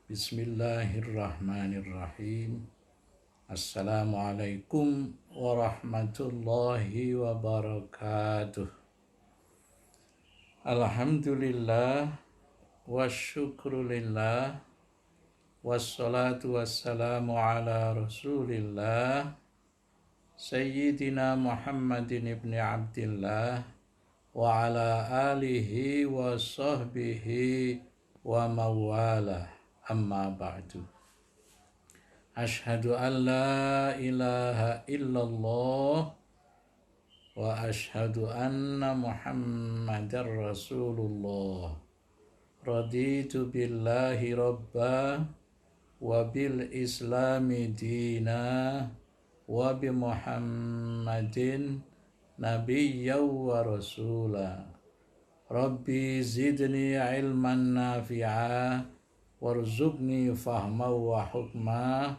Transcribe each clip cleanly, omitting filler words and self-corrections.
Bismillahirrahmanirrahim. Assalamualaikum warahmatullahi wabarakatuh. Alhamdulillah wasyukrulillah wassalatu wassalamu ala rasulillah Sayyidina Muhammadin ibni Abdillah wa ala alihi wa sahbihi wa mawalah. Amma ba'du. Ashhadu an la ilaha illallah wa ashhadu anna Muhammadar Rasulullah. Raditu billahi rabba wa bil islami dina wa bi Muhammadin nabiyyan wa rasula. Rabbi zidni ilman nafi'a warzuqni fahma wa hukma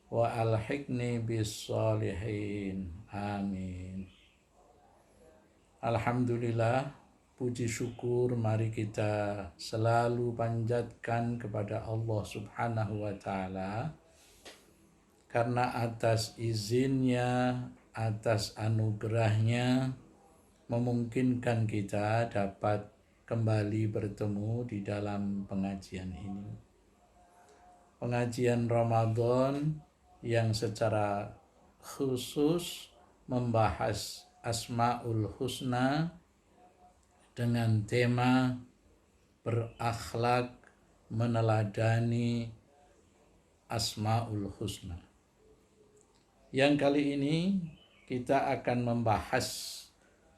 wa alhiqni bis salihin. Amin. Alhamdulillah, puji syukur mari kita selalu panjatkan kepada Allah Subhanahu wa taala karena atas izinnya, atas anugerahnya memungkinkan kita dapat kembali bertemu di dalam pengajian ini. Pengajian Ramadan yang secara khusus membahas Asmaul Husna dengan tema berakhlak meneladani Asmaul Husna. Yang kali ini kita akan membahas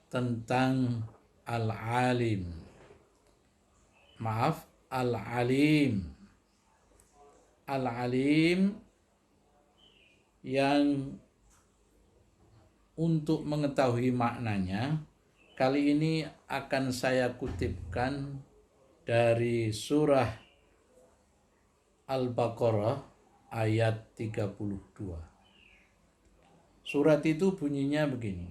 tentang Al-Alim. Al-Alim. Al-Alim yang untuk mengetahui maknanya, kali ini akan saya kutipkan dari surah Al-Baqarah ayat 32. Surat itu bunyinya begini.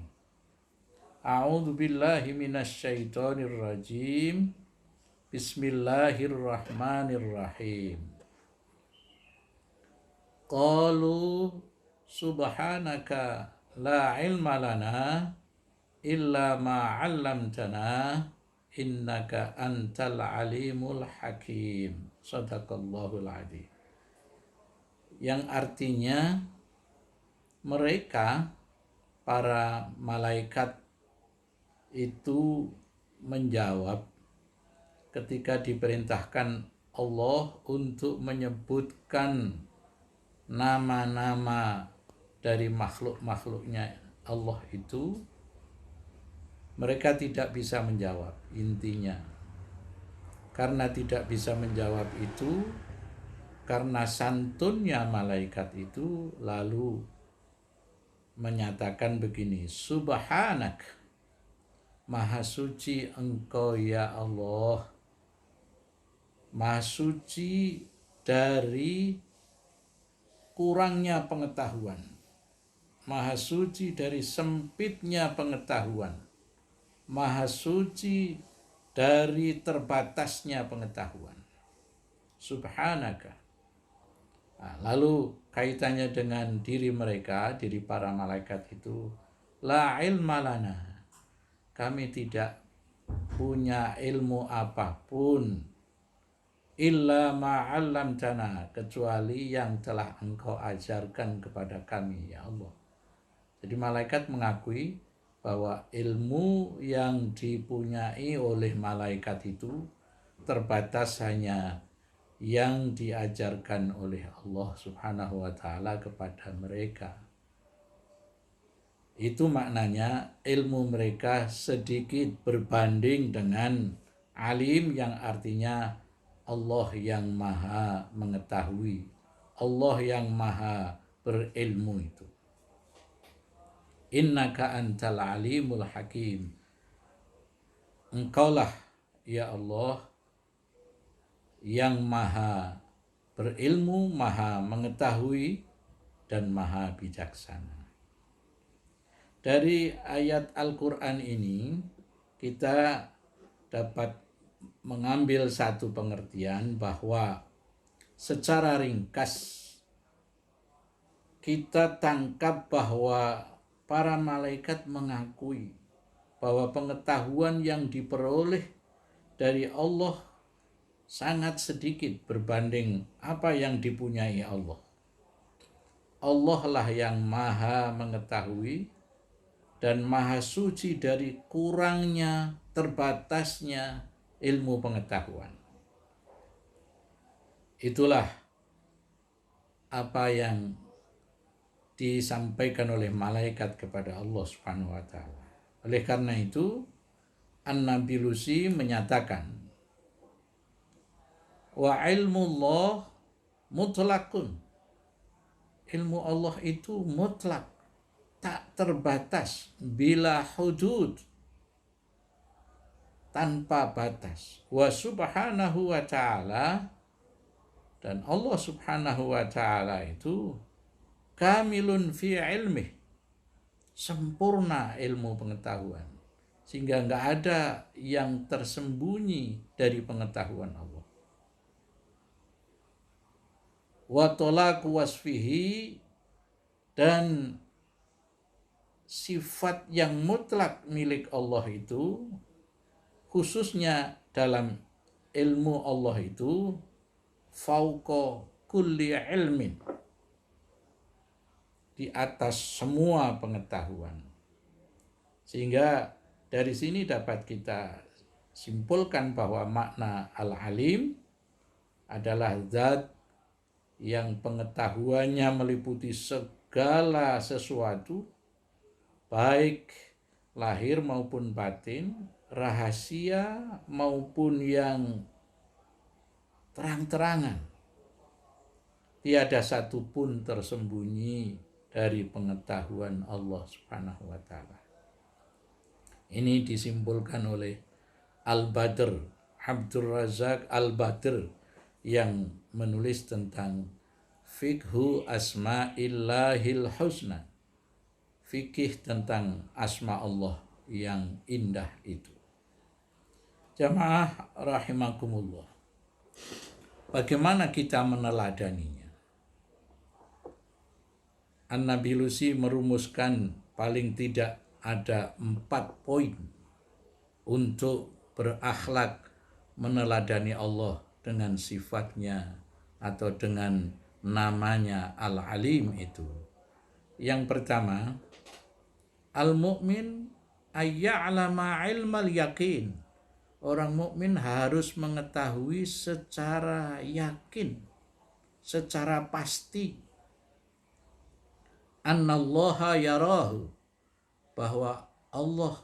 A'udzu billahi minasyaitonir rajim. Bismillahirrahmanirrahim. Qalu subhanaka la ilma lana illa ma 'allamtana innaka antal alimul hakim. Shadaqallahul adzim. Yang artinya mereka para malaikat itu menjawab ketika diperintahkan Allah untuk menyebutkan nama-nama dari makhluk-makhluknya Allah itu, mereka tidak bisa menjawab intinya. Karena tidak bisa menjawab itu, karena santunnya malaikat itu lalu menyatakan begini, Subhanak, Maha suci Engkau ya Allah, Maha suci dari kurangnya pengetahuan, Maha suci dari sempitnya pengetahuan, Maha suci dari terbatasnya pengetahuan. Subhanaka. Nah, lalu kaitannya dengan diri mereka, diri para malaikat itu, la ilma lana. Kami tidak punya ilmu apapun illa ma'allamtana, kecuali yang telah Engkau ajarkan kepada kami ya Allah. Jadi malaikat mengakui bahwa ilmu yang dipunyai oleh malaikat itu terbatas hanya yang diajarkan oleh Allah Subhanahu wa taala kepada mereka. Itu maknanya ilmu mereka sedikit berbanding dengan alim yang artinya Allah yang maha mengetahui, Allah yang maha berilmu itu. Innaka antal alimul hakim. Engkaulah ya Allah yang maha berilmu, maha mengetahui, dan maha bijaksana. Dari ayat Al-Quran ini kita dapat mengambil satu pengertian bahwa secara ringkas kita tangkap bahwa para malaikat mengakui bahwa pengetahuan yang diperoleh dari Allah sangat sedikit berbanding apa yang dipunyai Allah. Allah lah yang maha mengetahui dan maha suci dari kurangnya, terbatasnya ilmu pengetahuan. Itulah apa yang disampaikan oleh malaikat kepada Allah Subhanahu wa taala. Oleh karena itu, An-Nabilusi menyatakan, wa ilmullah mutlakun. Ilmu Allah itu mutlak, tak terbatas, bila hudud, tanpa batas. Wa subhanahu wa ta'ala, dan Allah Subhanahu wa ta'ala itu kamilun fi ilmih, sempurna ilmu pengetahuan, sehingga nggak ada yang tersembunyi dari pengetahuan Allah. Wa tolaku wasfihi, dan sifat yang mutlak milik Allah itu, khususnya dalam ilmu Allah itu, fauqa kulli ilmin, di atas semua pengetahuan. Sehingga dari sini dapat kita simpulkan bahwa makna al-alim adalah zat yang pengetahuannya meliputi segala sesuatu, baik lahir maupun batin, rahasia maupun yang terang-terangan. Tiada satupun tersembunyi dari pengetahuan Allah Subhanahu wa ta'ala. Ini disimpulkan oleh Al-Badr, Abdul Razak Al-Badr, yang menulis tentang Fiqhu Asma'illahil Husna, fikih tentang asma Allah yang indah itu. Jamaah rahimakumullah, bagaimana kita meneladaninya? An-Nabilusi merumuskan paling tidak ada 4 poin untuk berakhlak meneladani Allah dengan sifatnya atau dengan namanya Al-Alim itu. Yang pertama, al-mu'min ayya'lama ilmal yakin. Orang mukmin harus mengetahui secara yakin, secara pasti, annallaha yarahu, bahwa Allah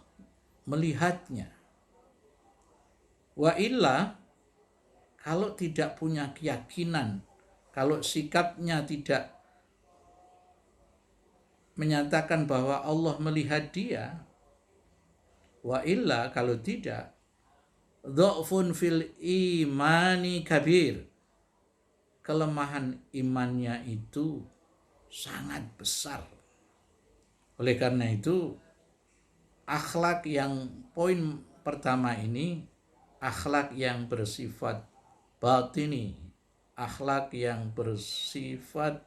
melihatnya. Wa illa, kalau tidak punya keyakinan, kalau sikapnya tidak menyatakan bahwa Allah melihat dia, wa illa, kalau tidak, dha'fun fil imani kabir, kelemahan imannya itu sangat besar. Oleh karena itu, akhlak yang poin pertama ini, akhlak yang bersifat batini, akhlak yang bersifat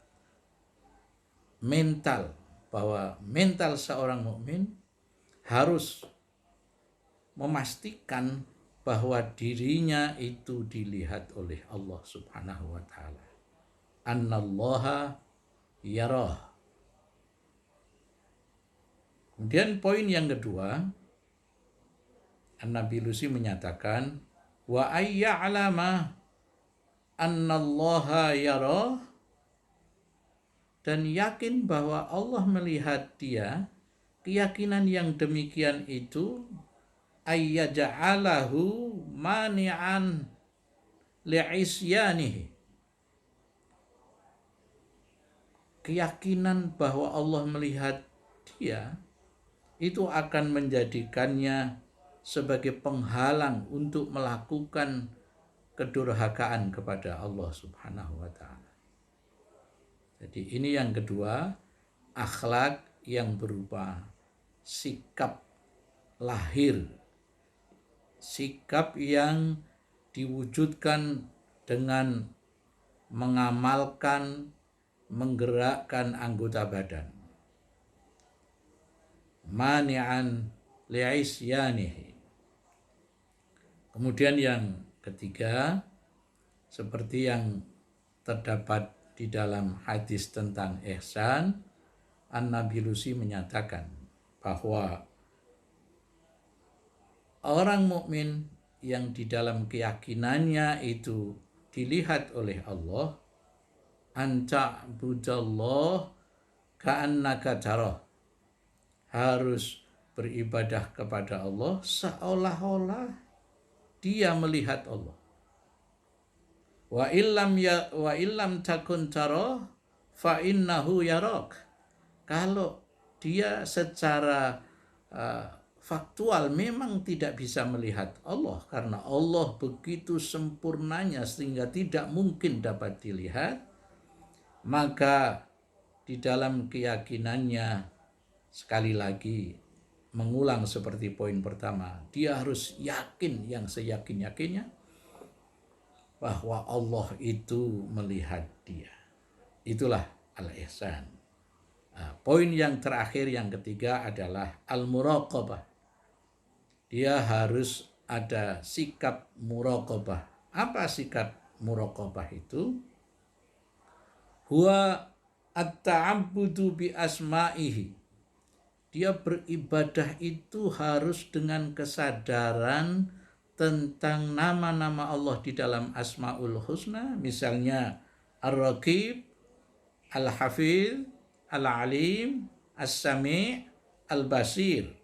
mental, bahwa mental seorang mukmin harus memastikan bahwa dirinya itu dilihat oleh Allah Subhanahu wa ta'ala. Annallaha yarah. Kemudian poin yang kedua, An-Nabilusi menyatakan, wa ayya'lama annallaha yarah, dan yakin bahwa Allah melihat dia. Keyakinan yang demikian itu ayyaja'alahu mani'an li'isyanihi, keyakinan bahwa Allah melihat dia itu akan menjadikannya sebagai penghalang untuk melakukan kedurhakaan kepada Allah Subhanahu wa ta'ala. Jadi ini yang kedua, akhlak yang berupa sikap lahir, sikap yang diwujudkan dengan mengamalkan, menggerakkan anggota badan. Mani'an li'isyanihi. Kemudian yang ketiga, seperti yang terdapat di dalam hadis tentang ihsan, An-Nabilusi menyatakan bahwa orang mukmin yang di dalam keyakinannya itu dilihat oleh Allah, anta budallah ka'annaka tarah, harus beribadah kepada Allah seolah-olah dia melihat Allah. Wa illam takun tarah fa innahu yarak. Kalau dia secara faktual memang tidak bisa melihat Allah karena Allah begitu sempurnanya sehingga tidak mungkin dapat dilihat, maka di dalam keyakinannya sekali lagi mengulang seperti poin pertama, dia harus yakin yang seyakin-yakinnya bahwa Allah itu melihat dia. Itulah al-ihsan. Poin yang terakhir yang ketiga adalah al-muraqabah. Dia harus ada sikap muraqabah. Apa sikap muraqabah itu? Huwa at-ta'abbudu bi asma'ihi. Dia beribadah itu harus dengan kesadaran tentang nama-nama Allah di dalam Asmaul Husna, misalnya Ar-Raqib, Al-Hafiz, Al-Alim, As-Sami', Al-Basir.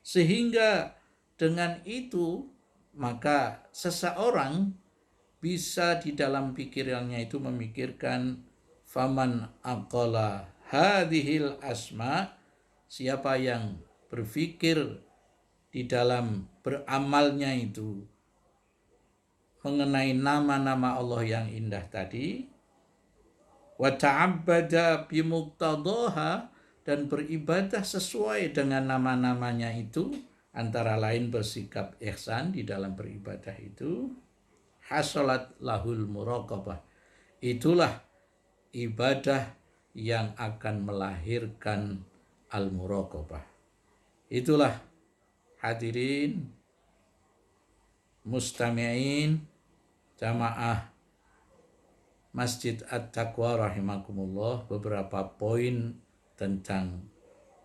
Sehingga dengan itu maka seseorang bisa di dalam pikirannya itu memikirkan faman aqala hadhil asma', siapa yang berpikir di dalam beramalnya itu mengenai nama-nama Allah yang indah tadi, wa ta'abbada bimuqtadaha, dan beribadah sesuai dengan nama-namanya itu, antara lain bersikap ihsan di dalam beribadah itu, hasalat lahul muraqabah. Itulah ibadah yang akan melahirkan al-muraqabah. Itulah hadirin mustami'in jamaah Masjid At-Taqwa rahimakumullah, beberapa poin tentang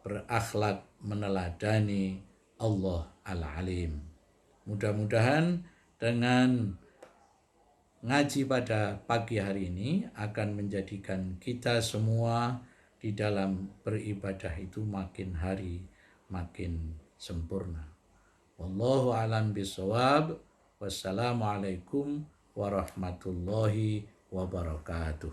berakhlak meneladani Allah Al-Alim. Mudah-mudahan dengan ngaji pada pagi hari ini akan menjadikan kita semua di dalam beribadah itu makin hari makin sempurna. Wallahu a'lam bishawab. Wassalamualaikum warahmatullahi wabarakatuh.